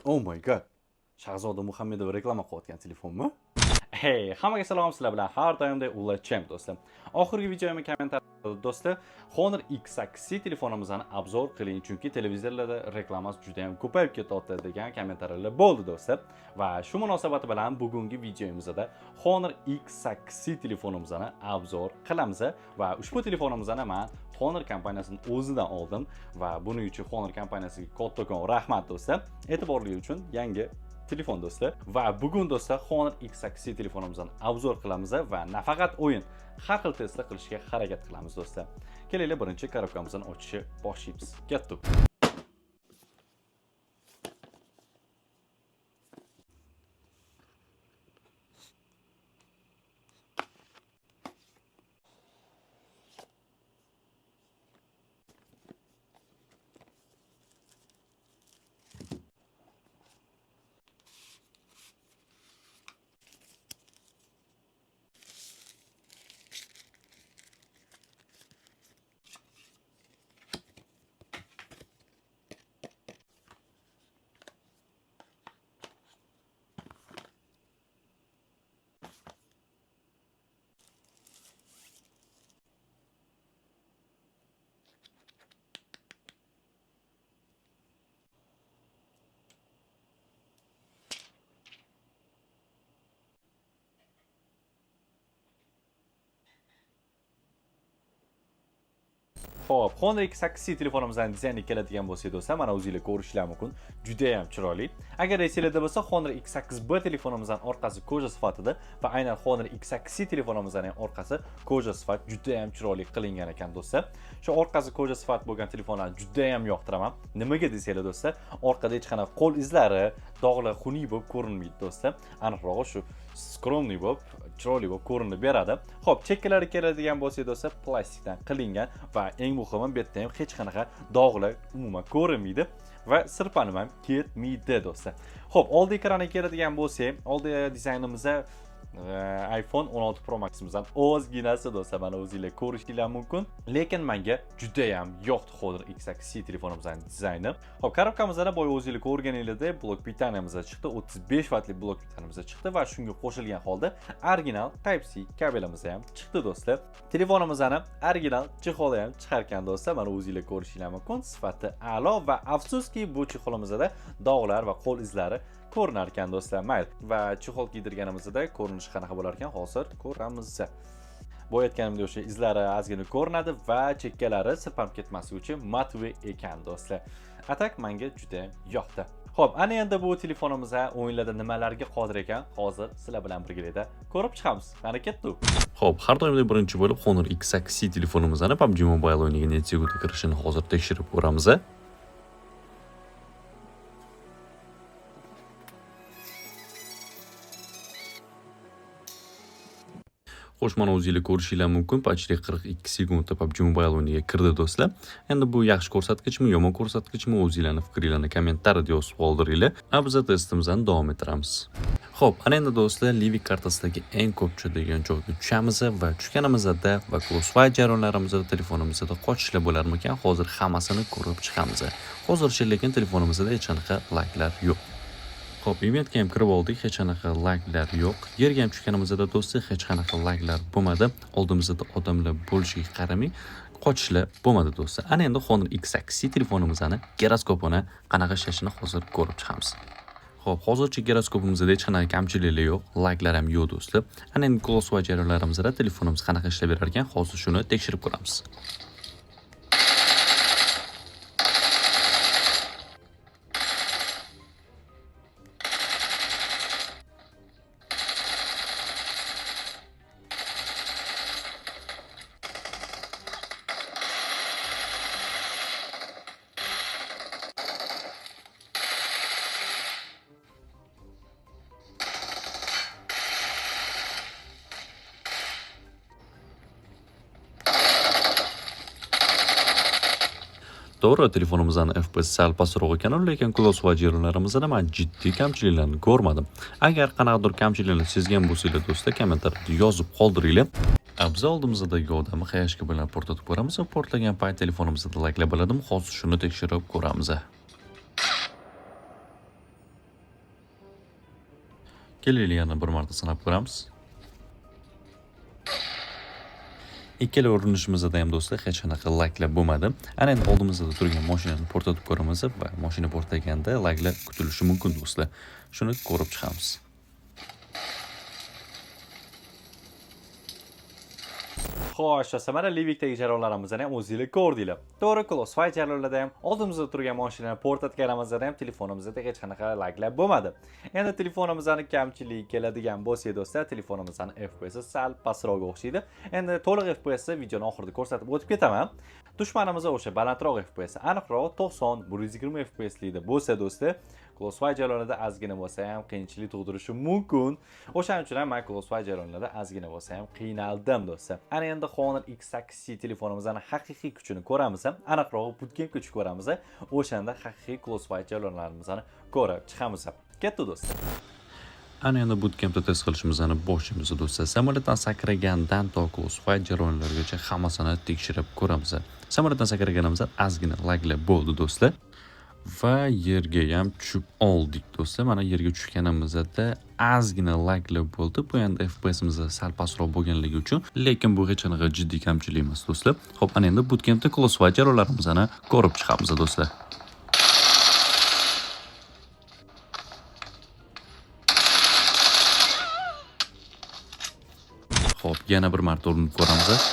Oh my god. Shahzoda Muhammedova reklama qilayotgan telefonmi? Hey, hammaga salom, sizlar bilan har doimdek ulacham do'stlar. Oxirgi videoyimni kommentariyada do'stlar, Honor X8 telefonimizni obzor qiling, chunki televizorlarda reklamasi juda ham ko'payib ketyapti degan kommentariylar bo'ldi do'stlar. Va shu munosabat bilan bugungi videoyimizda Honor X8 telefonimizni obzor qilamiz va ushbu telefonimizni men Honor kompaniyasining o'zidan oldim va buning uchun Honor kompaniyasiga kattakon rahmat do'stlar. E'tiborli uchun yangi telefon do'stlar va bugun do'stlar Honor X8 telefonimizni obzor qilamiz va nafaqat o'yin, har xil testlar qilishga harakat qilamiz do'stlar. Keling, birinchi korobkamizni ochishni boshlaymiz. Ketdik. Xo'p, Honor X8 telefonimizdan dizayni keladigan bo'lsa do'stlar, mana o'zingizlar ko'rishingiz mumkin. Juda ham chiroyli. Agar esingizda bo'lsa, Honor X8B telefonimizdan orqasi koja sifatida va aynan Honor X8 telefonimizdan orqasi koja sifat juda ham chiroyli qilingan ekan do'stlar. Shu orqasi koja sifat bo'lgan telefonlarni juda ham yoqtiraman. Nimaga desanglar do'stlar, orqada hech qanaqa qo'l izlari, dog'lar xunuk bo'lib ko'rinmaydi do'stlar. Aniqrog'i shu skromniy bo'lib, chiroyli bo'lib ko'rinib beradi. Xo'p, chekkalari keladigan bo'lsa do'stlar, plastikdan qilingan va eng muhimi bu yerda ham hech qanaqa dog'lar umuman ko'rinmaydi va sirpanib ham ketmaydi do'stlar. Xo'p, oldi ekraniga keladigan bo'lsak, oldi dizaynimizda iPhone 16 Pro Max'imizdan ozginasi do'stlar, mana o'zingizlar ko'rishingiz mumkin. Lekin menga juda ham yoqdi Honor X8 telefonimizning dizayni. Xo'p, korobkamizda boya o'zingizlar ko'rganinglardek blok pitaniyamiz chiqdi, 35 vatlik blok pitaniyamiz chiqdi va shunga qo'shilgan holda original Type-C kabelimiz ham chiqdi do'stlar. Telefonimizning original chexoli ham chiqargan do'stlar, mana o'zingizlar ko'rishingiz mumkin. Sifati a'lo va afsuski bu chexolimizda dog'lar va qo'l izlari ko'rinar ekan do'stlar. Mayli. Va chexol kiydirganimizda ko'rinishi qanaqa bo'lar ekan, hozir ko'ramiz. Bo'yatganimda o'sha izlari ozgina ko'rinadi va chekkalari sirpanib ketmasligi uchun matve ekan do'stlar. Atak menga juda yoqdi. Xo'p, ana endi bu telefonimiz o'yinlarda nimalarga qodir ekan, hozir sizlar bilan birgalikda ko'rib chiqamiz. Qani ketdik. Xo'p, har doimdek birinchi bo'lib Honor X8 telefonimizni PUBG Mobile o'yiniga netsigida kirishini hozir tekshirib ko'ramiz. Xo'sh, mana o'zingizlar ko'rishingiz mumkin, почти 42 sekundda PUBG Mobile o'yiniga kirdi do'stlar. Endi bu yaxshi ko'rsatkichmi, yomon ko'rsatkichmi, o'zingizlarning fikringizni kommentariyada yozib qoldiringlar. Biz testimizni davom ettiramiz. Xo'p, ana endi do'stlar, Livik kartasidagi eng ko'p tushadigan joyga tushamiz va tushganimizda va crossfire jarayonlarimizda telefonimizda qochishlar bo'larmikan, hozir hammasini ko'rib chiqamiz. Hozircha lekin telefonimizda hech qanaqa laglar yo'q. Xo'p, eventga ham kirib oldik, hech qanaqa laglar yo'q. Yerga ham tushganimizda do'stlar hech qanaqa laglar bo'lmadi. Oldimizda odamlar bo'lishiga qaramay qochishlar bo'lmadi do'stlar. Ana endi Honor X8 telefonimizning giroskopini qanaqa ishlashini hozir ko'rib chiqamiz. Xo'p, hozircha giroskopimizda hech qanaqa kamchiliklar yo'q, laglar ham yo'q do'stlar. Ana endi crossfire jarayonlarimizda telefonimiz qanaqa ishlab berar ekan, hozir shuni tekshirib ko'ramiz. To'g'ri, telefonimizning FPS sal pastroq ekan, lekin crossfire jarayonlarimizda men jiddiy kamchiliklarni ko'rmadim. Agar qanaqadir kamchiliklarni sezgan bo'lsanglar do'stlar, kommentarda yozib qoldiringlar. Biz oldimizda yordamni hayashka bilan portlatib ko'ramiz va portlagan payt telefonimizda laglar bo'ladimi? Hozir shuni tekshirib ko'ramiz. Kelaylik yana bir marta sinab ko'ramiz. Ikkala urinishimizda ham do'stlar hech qanaqa laglar bo'lmadi. Ana endi oldimizda turgan mashinani portlatib ko'ramiz va mashina portlaganda laglar kutilishi mumkin do'stlar. Shuni ko'rib chiqamiz. Xo'sh, samarali Livikdagi jarayonlarimizni ham o'zingizlar ko'rdinglar. To'g'ri, Crossfire jarayonlarida ham oldimizda turgan mashinani portlatganimizda ham telefonimizda hech qanaqa laglar bo'lmadi. Endi telefonimizning kamchiligi keladigan bo'lsa, do'stlar, telefonimizning FPS sal pastroq o'xshaydi. Endi to'liq FPS videoni oxirida ko'rsatib o'tib ketaman. Dushmanimiz o'sha balandroq FPS, aniqroq 90, 120 FPS likda bo'lsa, do'stlar, Crossfire jarayonlarida ozgina bo'lsa ham qiyinchilik tug'dirishi mumkin. O'shaning uchun ham men Crossfire jarayonlarida ozgina bo'lsa ham qiynaldim, do'stlar. Ana endi Honor X8C telefonimizning haqiqiy kuchini ko'ramiz, aniqroq bootcamp kuchi ko'ramiz. O'shanda haqiqiy Crossfire jarayonlarimizni ko'rib chiqamiz. Ketdi, do'stlar. Ana endi bootcampda test qilishimizni boshlaymiz do'stlar. Samolyotdan sakragandan to Crossfire jarayonlarigacha hammasini tekshirib ko'ramiz. Samolyotdan sakraganimizda ozgina laglar bo'ldi do'stlar. Va yerga ham tushib oldik do'stlar. Mana yerga tushganimizda ozgina laglar bo'ldi. Bu endi FPSimiz sal pastroq bo'lganligi uchun, lekin bu hech qanaqa jiddiy kamchilik emas do'stlar. Xo'p, ana endi bootcampda Crossfire jarayonlarimizni ko'rib chiqamiz do'stlar. Xo'p, yana bir marta urinib ko'ramiz.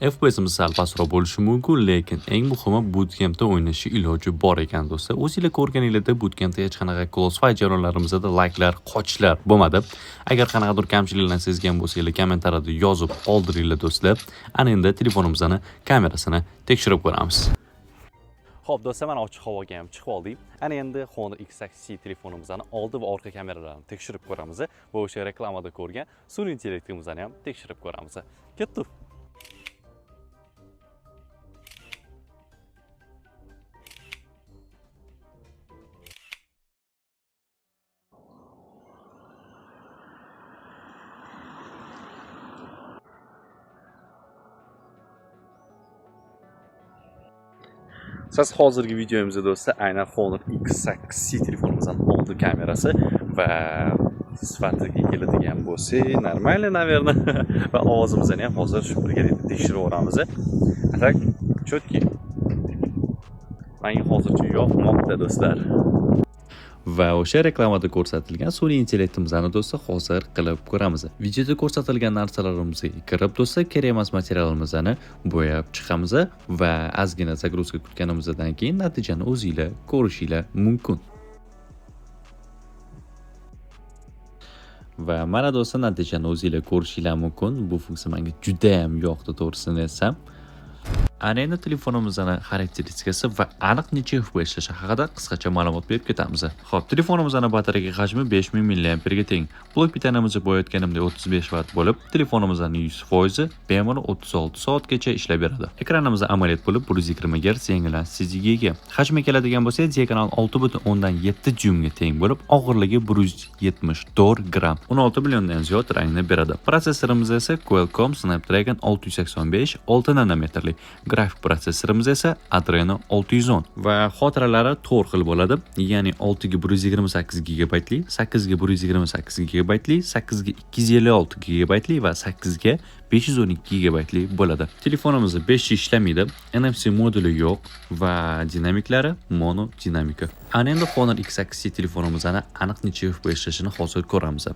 FPSimiz sal pastroq bo'lishi mumkin, lekin eng muhimi bootcampda o'ynashi iloji bor ekan do'stlar. O'zingizlar ko'rganinglarda bootcampda hech qanaqa Crossfire jarayonlarimizda laglar, qochishlar bo'lmadi. Agar qanaqadir kamchiliklarni sezgan bo'lsanglar, kommentariyada yozib qoldiringlar do'stlar. Ana endi telefonimizning kamerasini tekshirib ko'ramiz. Xo'p, do'stlar, mana ochiq havoga ham chiqib oldik. Ana endi Honor X8C telefonimizning oldi va orqa kameralarini tekshirib ko'ramiz va o'sha reklamada ko'rgan sun'iy intellektimizni ham tekshirib ko'ramiz. Ketdi. Siz hozirgi videomizda do'stlar aynan Honor X8C telefonimizning oldi kamerasi va sifatiga keladigan bo'lsa, normalniy, naverno. Va ovozimizni ham hozir shu birgalikda tekshirib o'ramiz. Tak, chotki. Menga hozircha yoqmoqda do'stlar. Va o'sha reklamada ko'rsatilgan sun'iy intellektimizni do'stlar hozir qilib ko'ramiz. Videoda ko'rsatilgan narsalarimizga kirib do'stlar kerak emas materialimizni bo'yab chiqamiz va ozgina zagruzka kutganimizdan keyin natijani o'zingizlar ko'rishinglar mumkin. Va mana do'stlar natijani o'zingizlar ko'rishinglar mumkin. Bu funksiya menga juda ham yoqdi, to'g'risini aytsam. Ana endi telefonimizning xarakteristikasi va aniq necha FPS ishlashi haqida qisqacha ma'lumot berib ketamiz. Xo'p, telefonimizning batareya hajmi 5000 mAh ga teng. Blok bitanimizni bo'yayotganimda 35 Watt bo'lib, telefonimizning 100% bemalol 36 soatgacha ishlab beradi. Ekranimiz AMOLED bo'lib, 120 Hz yangilangan CCG ega. Hajmi keladigan bo'lsa, diagonal 6.7 dyumga teng bo'lib, og'irligi 174 gram. 16 milliondan ziyod rangni beradi. Protsessorimiz esa Qualcomm Snapdragon 685 6 nanometrli grafik protsessorimiz esa Adreno 610 va xotiralari 4 xil bo'ladi. Ya'ni 6 ga 128 GB li, 8 ga 128 GB li, 8 ga 256 GB li va 8 ga 512 GB li bo'ladi. Telefonimiz 5G ishlamaydi, NFC moduli yo'q va dinamiklari mono dinamika. Ana endi Honor X8 telefonimizning aniq necha FPS ishlashini hozir ko'ramiz.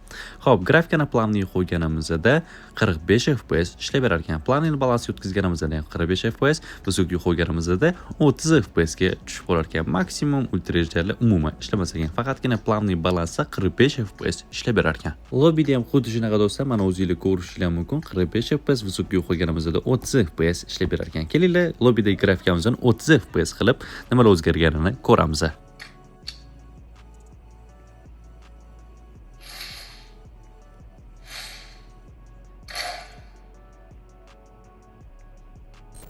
Xo'p, grafikani planni qo'yganimizda 45 FPS ishlab berar ekan. Planni balansga o'tkazganimizda ham 45 FPS, vizga qo'yganimizda 30 FPS ga tushib qolar ekan. Maksimum ultra rejali umuman ishlamas ekan. Faqatgina planni balansi 45 FPS ishlab berar ekan. Lobbyda ham xuddi shunaqa do'stlar, mana o'zingizlar ko'rishingiz mumkin. 45 FPS vizga qo'yganimizda 30 FPS ishlab berar ekan. Kelinglar lobbydagi grafikamizni 30 FPS qilib nimalar o'zgarganini ko'ramiz.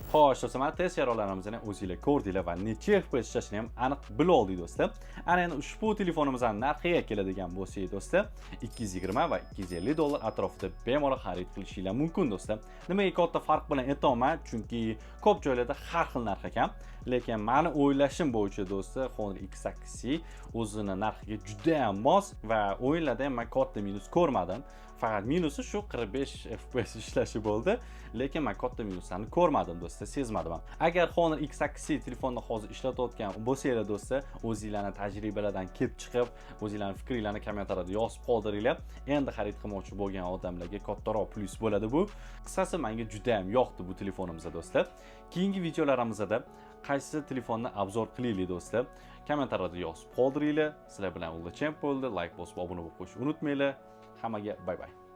Xo'sh, do'stlar, test jarayonlarimizni o'zingizlar ko'rdinglar va necha FPS ishlashini ham aniq bilib oldik do'stlar. Ana endi ushbu telefonimizning narxiga keladigan bo'lsak do'stlar, 220 va 250 dollar atrofida bemalol xarid qilishingiz mumkin do'stlar. Nimaga katta farq bilan aytaman? Chunki ko'p joylarda har xil narx ekan. Lekin meni o'ylashim bo'yicha do'stlar, Honor X8 o'zini narxiga juda ham mos va o'yinlarda ham men katta minus ko'rmadim. Faqat minusi shu 45 FPS ishlashi bo'ldi, lekin men katta minuslarni ko'rmadim do'stlar, sezmadim ham. Agar Honor X8 telefonni hozir ishlatayotgan bo'lsanglar do'stlar, o'zingizlarning tajribalardan kelib chiqib, o'zingizlarning fikringizni kommentariyada yozib qoldiringlar. Endi xarid qilmoqchi bo'lgan odamlarga kattaroq plus bo'ladi bu. Qisqasi menga juda ham yoqdi bu telefonimizda do'stlar. Keyingi videolarimizda qaysi telefonni obzor qilaylik do'stlar? Kommentariyada yozib qoldiringlar. Sizlar bilan Ulchemp bo'ldi. Like bosib obuna bo'lib qo'yishni unutmanglar. Hammaga bay bay.